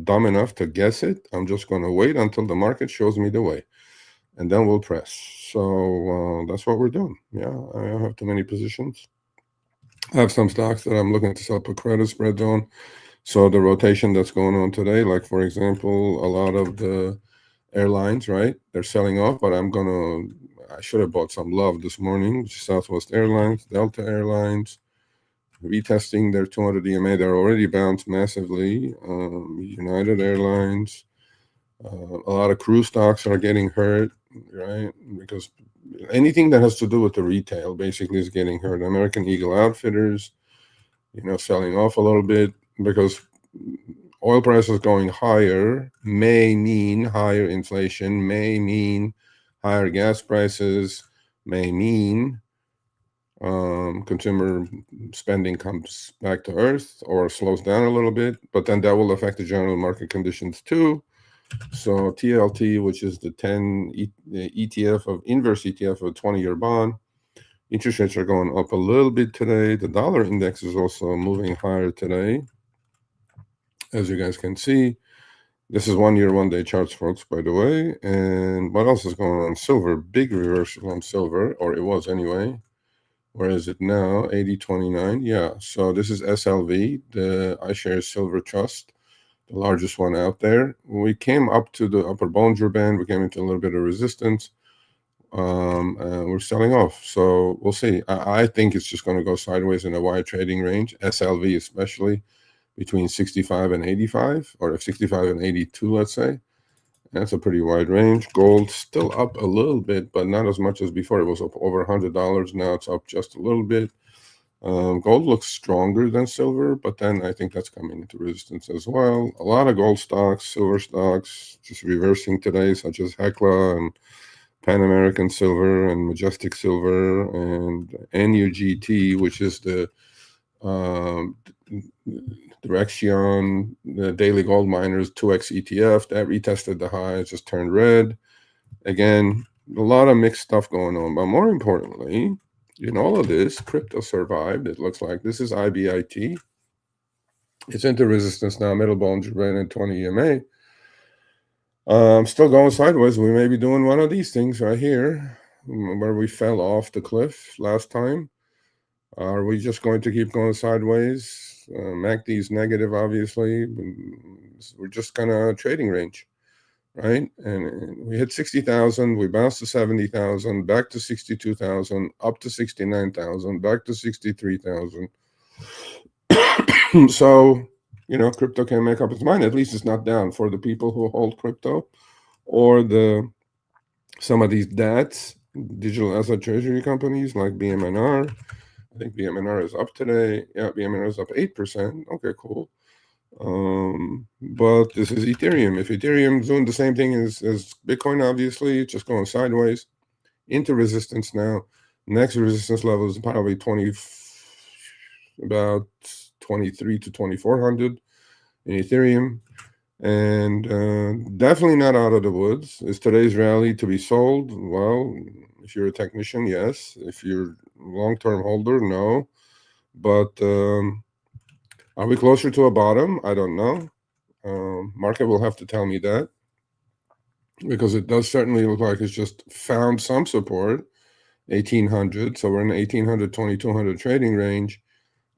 dumb enough to guess it. I'm just going to wait until the market shows me the way, and then we'll press. So that's what we're doing. Yeah, I don't have too many positions. I have some stocks that I'm looking to sell put credit spreads on. So the rotation that's going on today, like for example, a lot of the airlines, right? They're selling off, but I should have bought some love this morning. Southwest Airlines, Delta Airlines, retesting their 200 EMA. They're already bounced massively. United Airlines, a lot of cruise stocks are getting hurt, right? Because anything that has to do with the retail basically is getting hurt. American Eagle Outfitters, selling off a little bit, because oil prices going higher may mean higher inflation, may mean higher gas prices, may mean consumer spending comes back to earth or slows down a little bit, but then that will affect the general market conditions too. So TLT, which is the 10 inverse ETF of a 20-year bond, interest rates are going up a little bit today. The dollar index is also moving higher today, as you guys can see. This is 1 year, 1 day charts, folks, by the way. And what else is going on? Silver, big reversal on silver, or it was anyway. Where is it now? 80.29. Yeah. So this is SLV, the iShares Silver Trust. the largest one out there. We came up to the upper Bollinger Band. We came into a little bit of resistance. We're selling off. So we'll see. I think it's just going to go sideways in a wide trading range, SLV especially, between 65 and 85, or 65 and 82, let's say. That's a pretty wide range. Gold still up a little bit, but not as much as before. It was up over $100. Now it's up just a little bit. Gold looks stronger than silver, but then I think that's coming into resistance as well. A lot of gold stocks, silver stocks, just reversing today, such as Hecla and Pan American Silver and Majestic Silver and NUGT, which is the Direction, the daily gold miners 2x ETF that retested the high, just turned red. Again, a lot of mixed stuff going on, but more importantly, in all of this, crypto survived. It looks like this is IBIT. It's into resistance now, middle Bollinger Band and 20 EMA. Still going sideways. We may be doing one of these things right here, where we fell off the cliff last time. Are we just going to keep going sideways? MACD is negative, obviously. We're just kind of trading range, right? And we hit 60,000. We bounced to 70,000, back to 62,000, up to 69,000, back to 63,000. So, you know, crypto can make up its mind. At least it's not down for the people who hold crypto, or some of these DATs, digital asset treasury companies like BMNR. I think BMNR is up today. Yeah, BMNR is up 8%. Okay, cool. But this is Ethereum. If Ethereum's doing the same thing as Bitcoin, obviously, it's just going sideways into resistance now. Next resistance level is probably about 23 to 2400 in Ethereum. And definitely not out of the woods. Is today's rally to be sold? Well, if you're a technician, yes. If you're long-term holder, no. But are we closer to a bottom? I don't know. Market will have to tell me that, because it does certainly look like it's just found some support, 1800. So we're in the 1800, 2200 trading range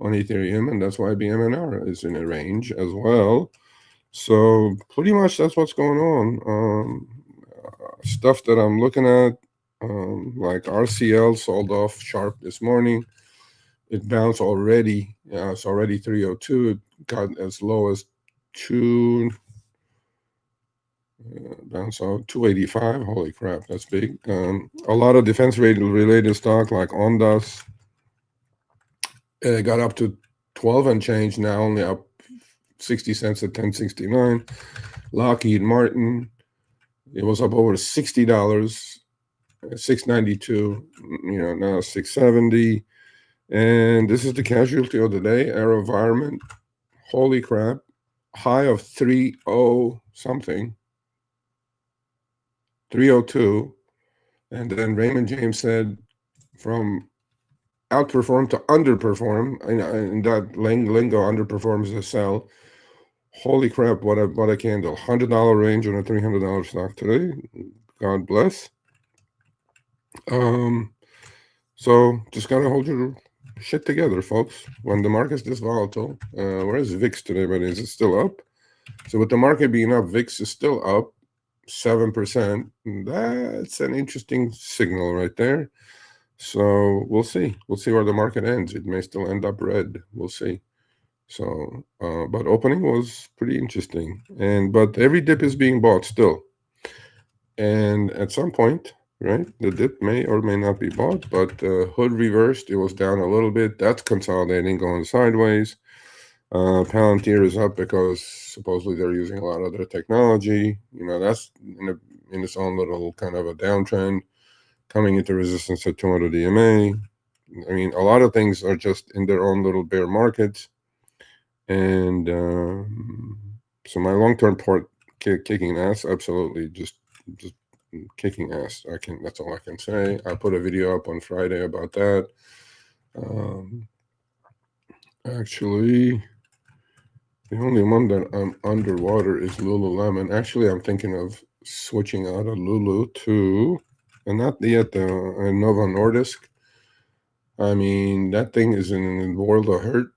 on Ethereum, and that's why BMNR is in a range as well. So pretty much that's what's going on. Stuff that I'm looking at, like RCL sold off sharp this morning. It bounced already. It's already 302. It got as low as bounced out 285. Holy crap, that's big. A lot of defense related stock like Ondas got up to 12 and change, now only up 60 cents at 1069. Lockheed Martin, it was up over $60, 692, you know, now 670. And this is the casualty of the day, AeroVironment. Holy crap, high of 30 something, 302. And then Raymond James said from outperform to underperform, and that lingo, underperform is a sell. Holy crap, what a candle. $100 range on a $300 stock today. God bless. So just gotta hold your shit together, folks. When the market's this volatile, where's VIX today, but is it still up? So with the market being up, VIX is still up 7%. That's an interesting signal right there. So we'll see. We'll see where the market ends. It may still end up red. We'll see. So, but opening was pretty interesting. But every dip is being bought still. And at some point, right, the dip may or may not be bought, but hood reversed. It was down a little bit. That's consolidating, going sideways. Palantir is up because supposedly they're using a lot of their technology. You know, that's in its own little kind of a downtrend, coming into resistance at 200 EMA. I mean, a lot of things are just in their own little bear markets. And so my long-term port kicking ass, absolutely, just kicking ass. That's all I can say. I put a video up on Friday about that. Actually, the only one that I'm underwater is Lululemon. Actually, I'm thinking of switching out of Lulu to, and not yet the Nova Nordisk. I mean, that thing is in the world of hurt.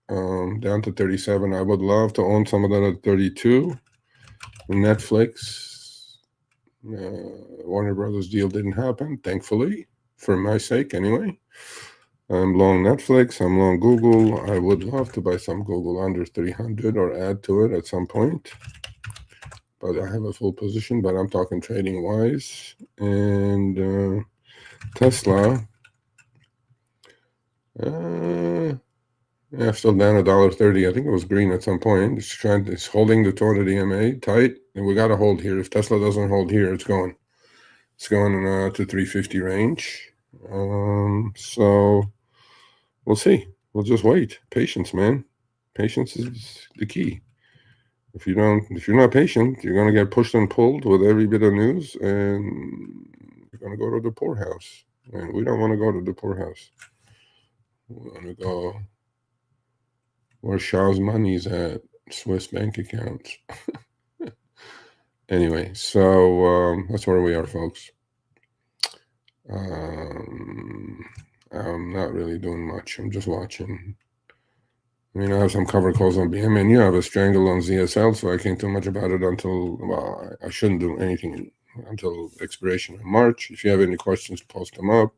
down to 37. I would love to own some of that at 32. Netflix, Warner Brothers deal didn't happen, thankfully, for my sake anyway. I'm long Netflix, I'm long Google. I would love to buy some Google under 300 or add to it at some point. But I have a full position, but I'm talking trading wise. And Tesla, yeah, still down $1.30. I think it was green at some point. It's holding the 200 EMA tight, and we got to hold here. If Tesla doesn't hold here, it's going. It's going to 350 range. So we'll see. We'll just wait. Patience, man. Patience is the key. If you're not patient, you're gonna get pushed and pulled with every bit of news, and you're gonna go to the poorhouse. And we don't want to go to the poorhouse. We want to go where Shaw's money's at, Swiss bank accounts. Anyway, so that's where we are, folks. I'm not really doing much. I'm just watching. I mean, I have some cover calls on BMNU. I have a strangle on ZSL, so I can't do much about it until, well, I shouldn't do anything until expiration in March. If you have any questions, post them up.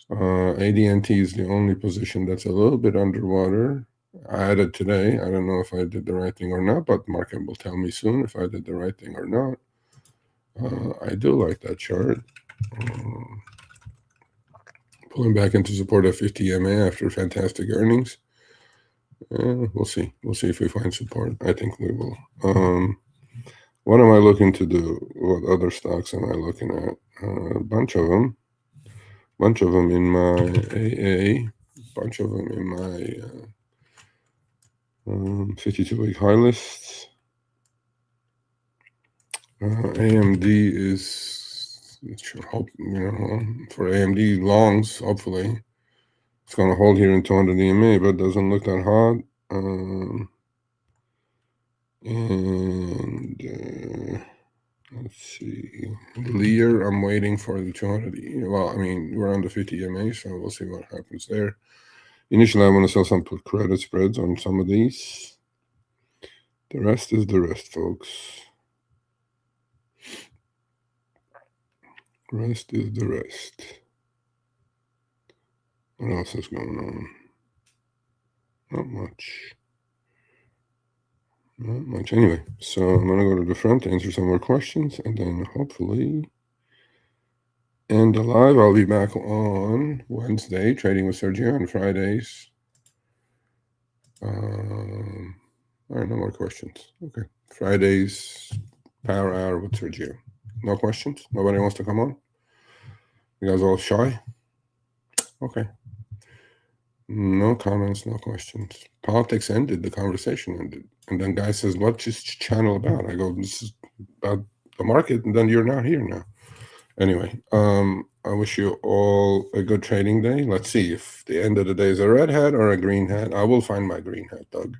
AD&T is the only position that's a little bit underwater. I added today. I don't know if I did the right thing or not, but the market will tell me soon if I did the right thing or not. I do like that chart. Pulling back into support at 50 MA after fantastic earnings. We'll see. We'll see if we find support. I think we will. What am I looking to do? What other stocks am I looking at? A bunch of them. Bunch of them in my AA. Bunch of them in my 52-week high lists. AMD is, hope, for AMD longs, hopefully. It's going to hold here in 200 EMA, but doesn't look that hot. Let's see. Lear, I'm waiting for the 200. Well, I mean, we're on the 50 EMA, so we'll see what happens there. Initially, I want to sell some put credit spreads on some of these. The rest is the rest, folks. Rest is the rest. What else is going on? Not much. Not much. Anyway, so I'm going to go to the front to answer some more questions, and then hopefully end the live. I'll be back on Wednesday, trading with Sergio, on Fridays. All right, no more questions. Okay. Fridays, power hour with Sergio. No questions? Nobody wants to come on? You guys all shy? Okay. No comments, no questions. Politics ended, the conversation ended. And then guy says, what's this channel about? I go, this is about the market, and then you're not here now. Anyway, I wish you all a good trading day. Let's see if the end of the day is a red hat or a green hat. I will find my green hat, Doug.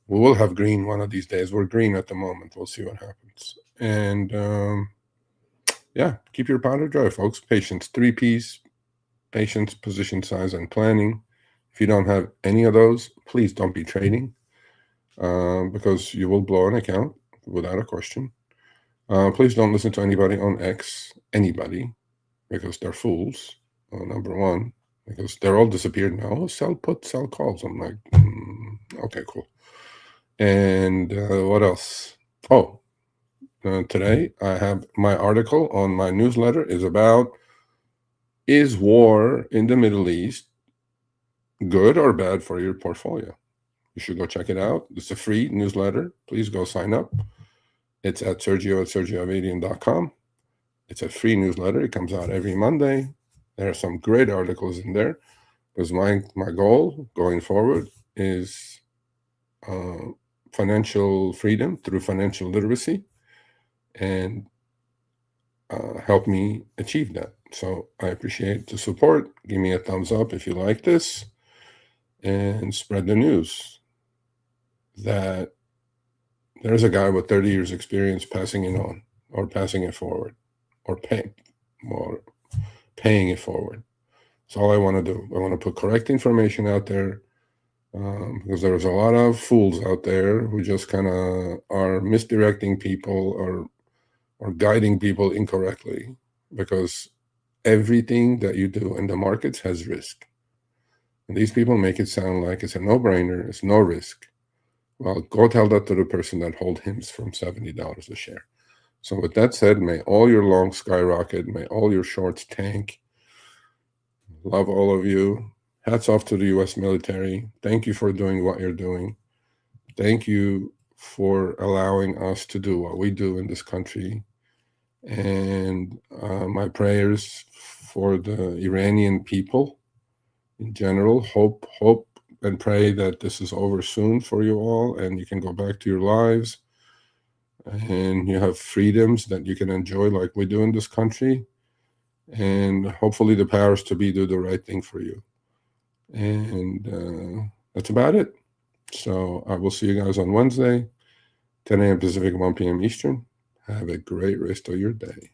We will have green one of these days. We're green at the moment. We'll see what happens. And yeah, keep your powder dry, folks. Patience, 3 Ps, patience, position size, and planning. If you don't have any of those, please don't be trading because you will blow an account without a question. Please don't listen to anybody on X, anybody, because they're fools, number one, because they're all disappeared now. Oh, sell put, sell calls. I'm like, okay, cool. And what else? Oh, today I have my article on my newsletter is about, is war in the Middle East good or bad for your portfolio? You should go check it out. It's a free newsletter. Please go sign up. It's at sergio@sergioavadian.com. It's a free newsletter. It comes out every Monday. There are some great articles in there because my goal going forward is financial freedom through financial literacy, and help me achieve that. So I appreciate the support. Give me a thumbs up if you like this, and spread the news that there's a guy with 30 years experience passing it on, or passing it forward, or paying it forward. That's all I want to do. I want to put correct information out there. because there's a lot of fools out there who just kind of are misdirecting people or guiding people incorrectly, because everything that you do in the markets has risk. And these people make it sound like it's a no-brainer, it's no risk. Well, go tell that to the person that hold HIMS from $70 a share. So with that said, may all your longs skyrocket, may all your shorts tank. Love all of you. Hats off to the U.S. military. Thank you for doing what you're doing. Thank you for allowing us to do what we do in this country. And my prayers for the Iranian people in general. Hope and pray that this is over soon for you all, and you can go back to your lives, and you have freedoms that you can enjoy like we do in this country. And hopefully the powers to be do the right thing for you. And that's about it. So I will see you guys on Wednesday, 10 a.m. Pacific, 1 p.m. Eastern. Have a great rest of your day.